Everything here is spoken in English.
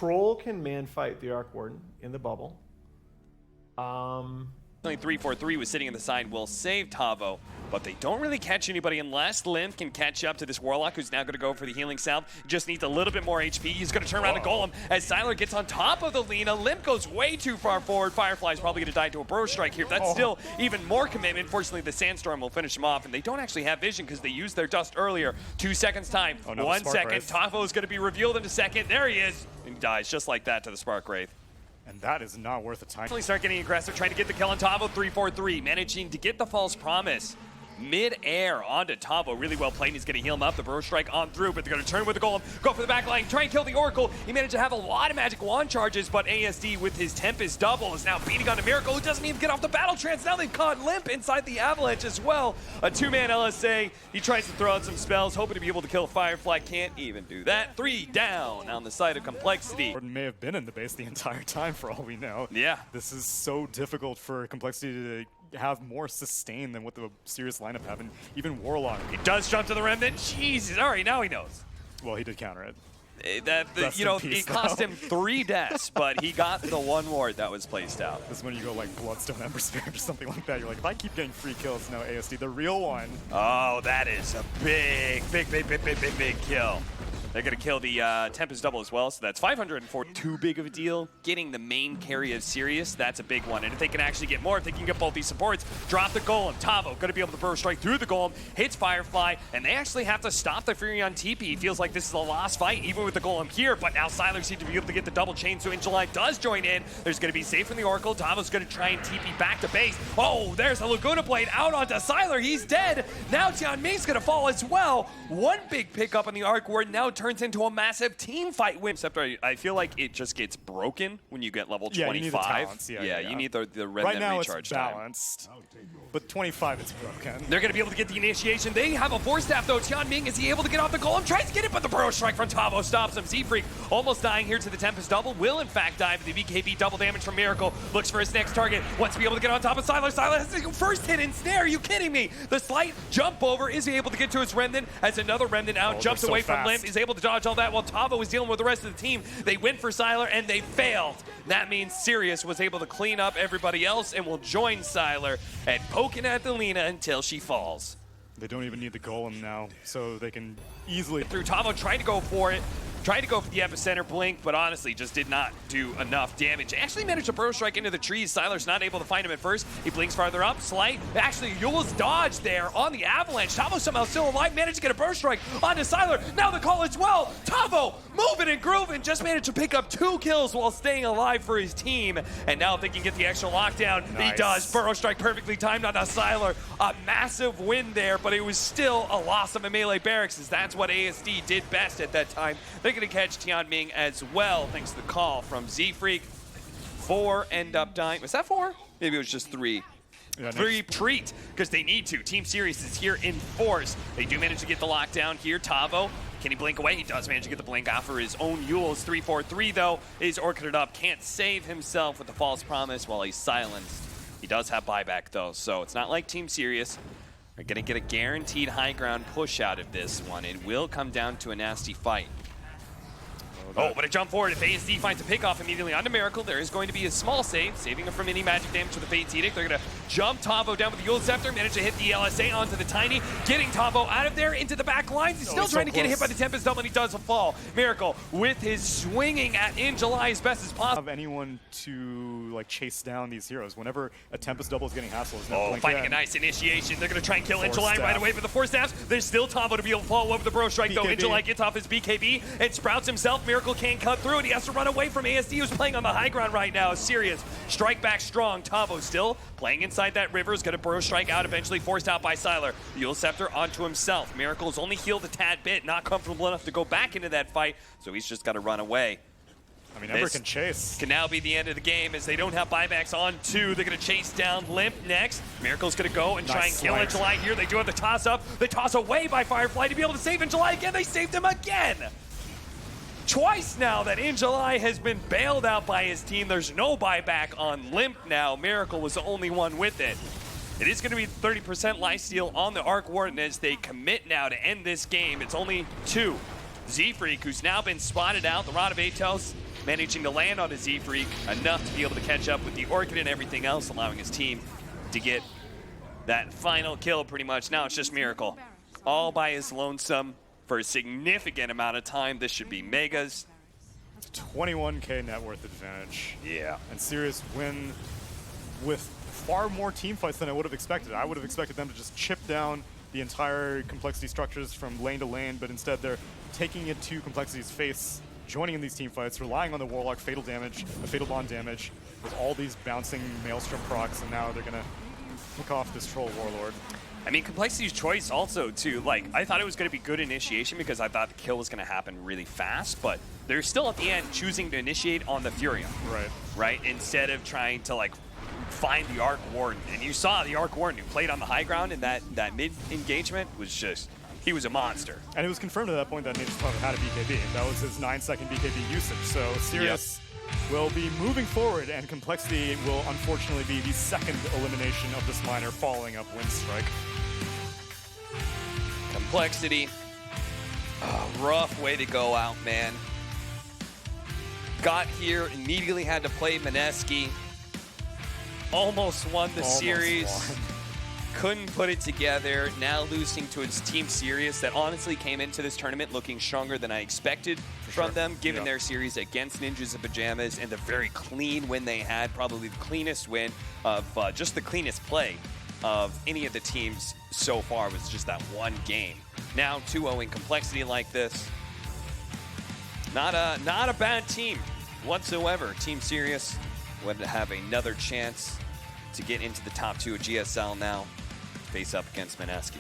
Troll can man fight the Arc Warden in the bubble. Only 3-4-3 was sitting in the side will save Tavo, but they don't really catch anybody unless Limp can catch up to this Warlock, who's now going to go for the healing salve. Just needs a little bit more HP. He's going to turn around the Golem as Sylar gets on top of the Lina. Limp goes way too far forward. Firefly's probably going to die to a Bro Strike here. That's still even more commitment. Fortunately, the Sandstorm will finish him off, and they don't actually have vision because they used their dust earlier. 2 seconds time. 1 second. Tavo is going to be revealed in a second. There he is. And he dies just like that to the Spark Wraith. And that is not worth the time. Start getting aggressive, trying to get the kill on Tavo. 3-4-3, managing to get the false promise. Mid-air onto Tavo, really well played. He's going to heal him up. The Burrow Strike on through, but they're going to turn with the Golem, go for the back line, try and kill the Oracle. He managed to have a lot of magic wand charges, but ASD with his Tempest double is now beating on a Miracle, who doesn't even get off the battle trance. Now they've caught Limp inside the Avalanche as well. A 2-man LSA. He tries to throw out some spells, hoping to be able to kill Firefly. Can't even do that. 3 down on the side of Complexity. Gordon may have been in the base the entire time for all we know. Yeah. This is so difficult for Complexity to have more sustain than what the Sirius lineup have, and even Warlock. He does jump to the Remnant. Jesus, all right, now he knows. Well, he did counter it. It cost him 3 deaths, but he got the 1 ward that was placed out. This is when you go like Bloodstone Ember Spirit or something like that. You're like, if I keep getting free kills now, ASD, the real one. Oh, that is a big kill. They're going to kill the Tempest double as well, so that's 504. Too big of a deal. Getting the main carry of Sirius, that's a big one. And if they can actually get more, if they can get both these supports, drop the Golem. Tavo going to be able to Burrow Strike through the Golem, hits Firefly, and they actually have to stop the Fury on TP. It feels like this is a lost fight, even with the Golem here, but now Sylar seems to be able to get the double chain, so Injuly does join in. There's going to be safe from the Oracle. Tavo's going to try and TP back to base. Oh, there's a Laguna Blade out onto Sylar. He's dead. Now Tianming's going to fall as well. One big pickup on the Arc Ward now turns into a massive team fight win. Except I feel like it just gets broken when you get level 25. You need the talents. You need the Remnant right now recharge it's balanced, but 25 it's broken. They're going to be able to get the initiation. They have a Force Staff though. Tianming, is he able to get off the Golem? Tries to get it, but the Burrow Strike from Tavo stops him. Z-Freak almost dying here to the Tempest double. Will in fact die, but the BKB double damage from Miracle. Looks for his next target. Wants to be able to get on top of Sylar. Sylar has the first hit in snare. Are you kidding me? The slight jump over. Is he able to get to his Remnant as another Remnant out? Jumps away from Limp. Is able to dodge all that while Tavo was dealing with the rest of the team. They went for Sylar and they failed. That means Sirius was able to clean up everybody else and will join Sylar and poking at the Lina until she falls. They don't even need the Golem now, so they can easily... Through Tavo trying to go for it. Tried to go for the epicenter blink, but honestly just did not do enough damage. Actually managed to Burrow Strike into the trees. Sylar's not able to find him at first. He blinks farther up, slight. Actually, Yule's dodge there on the Avalanche. Tavo somehow still alive, managed to get a Burrow Strike onto Sylar. Now the call as well. Tavo moving and grooving, just managed to pick up 2 kills while staying alive for his team. And now if they can get the extra lockdown, he does. Burrow Strike perfectly timed on Sylar. A massive win there, but it was still a loss of a melee barracks, as that's what ASD did best at that time. They're going to catch Tianming as well, thanks to the call from Z-Freak. 4 end up dying. Was that 4? Maybe it was just 3. Yeah, 3 treat, because they need to. Team Sirius is here in force. They do manage to get the lockdown here. Tavo, can he blink away? He does manage to get the blink off for his own Yules. 3-4-3 though, is orchided up. Can't save himself with the false promise while he's silenced. He does have buyback though, so it's not like Team Sirius. They're going to get a guaranteed high ground push out of this one. It will come down to a nasty fight. Oh, but a jump forward. If ASD finds a pick off immediately onto Miracle, there is going to be a small save, saving him from any magic damage with the Fate's Edict. They're going to jump Tavo down with the Yule Scepter, manage to hit the LSA onto the Tiny, getting Tavo out of there into the back lines. He's still trying to get hit by the Tempest double, and he does fall. Miracle with his swinging at Injuly as best as possible. Have anyone to like chase down these heroes whenever a Tempest double is getting hassled. Finding a nice initiation. They're going to try and kill Injuly right away for the Force Staffs. There's still Tavo to be able to follow over the Burrow Strike though. Injuly gets off his BKB and sprouts himself. Miracle can't cut through it. He has to run away from ASD, who's playing on the high ground right now. Sirius strike back strong. Tavo still playing inside that river. Is going to Burrow Strike out, eventually forced out by Sylar. The Yule Scepter onto himself. Miracle's only healed a tad bit, not comfortable enough to go back into that fight, so he's just got to run away. I mean, Ember can chase. Can now be the end of the game as they don't have buybacks on 2. They're going to chase down Limp next. Miracle's going to go and try and kill Injuly here. They do have the toss up. The toss away by Firefly to be able to save Injuly again. They saved him again. Twice now that Injuly has been bailed out by his team. There's no buyback on Limp now. Miracle was the only one with it. It is going to be 30% lifesteal on the Arc Warden as they commit now to end this game. It's only 2. Z-Freak, who's now been spotted out. The Rod of Atos managing to land on a Z-Freak enough to be able to catch up with the Orchid and everything else, allowing his team to get that final kill pretty much. Now it's just Miracle. All by his lonesome for a significant amount of time. This should be Megas. 21K net worth advantage. Yeah. And Sirius win with far more team fights than I would have expected. I would have expected them to just chip down the entire complexity structures from lane to lane, but instead they're taking it to complexity's face, joining in these team fights, relying on the Warlock fatal damage, the fatal bond damage, with all these bouncing Maelstrom procs, and now they're gonna pick off this Troll Warlord. I mean, Complexity's choice also, too. Like, I thought it was going to be good initiation because I thought the kill was going to happen really fast, but they're still at the end choosing to initiate on the Furia. Right. Right? Instead of trying to, like, find the Arc Warden. And you saw the Arc Warden who played on the high ground in that mid-engagement was just, he was a monster. And it was confirmed at that point that Nature's Father had a BKB. That was his 9-second BKB usage. So Sirius will be moving forward, and Complexity will unfortunately be the second elimination of this miner following up Windstrike. Complexity, rough way to go out, man. Got here, immediately had to play Mineski. Almost won the series. Couldn't put it together. Now losing to its team Sirius that honestly came into this tournament looking stronger than I expected from them, given their series against Ninjas of Pajamas and the very clean win they had, probably the cleanest win of just the cleanest play of any of the teams so far was just that one game. Now 2-0 in Complexity like this. Not a bad team whatsoever. Team Sirius would have another chance to get into the top 2 of GSL now. Face up against Mineski.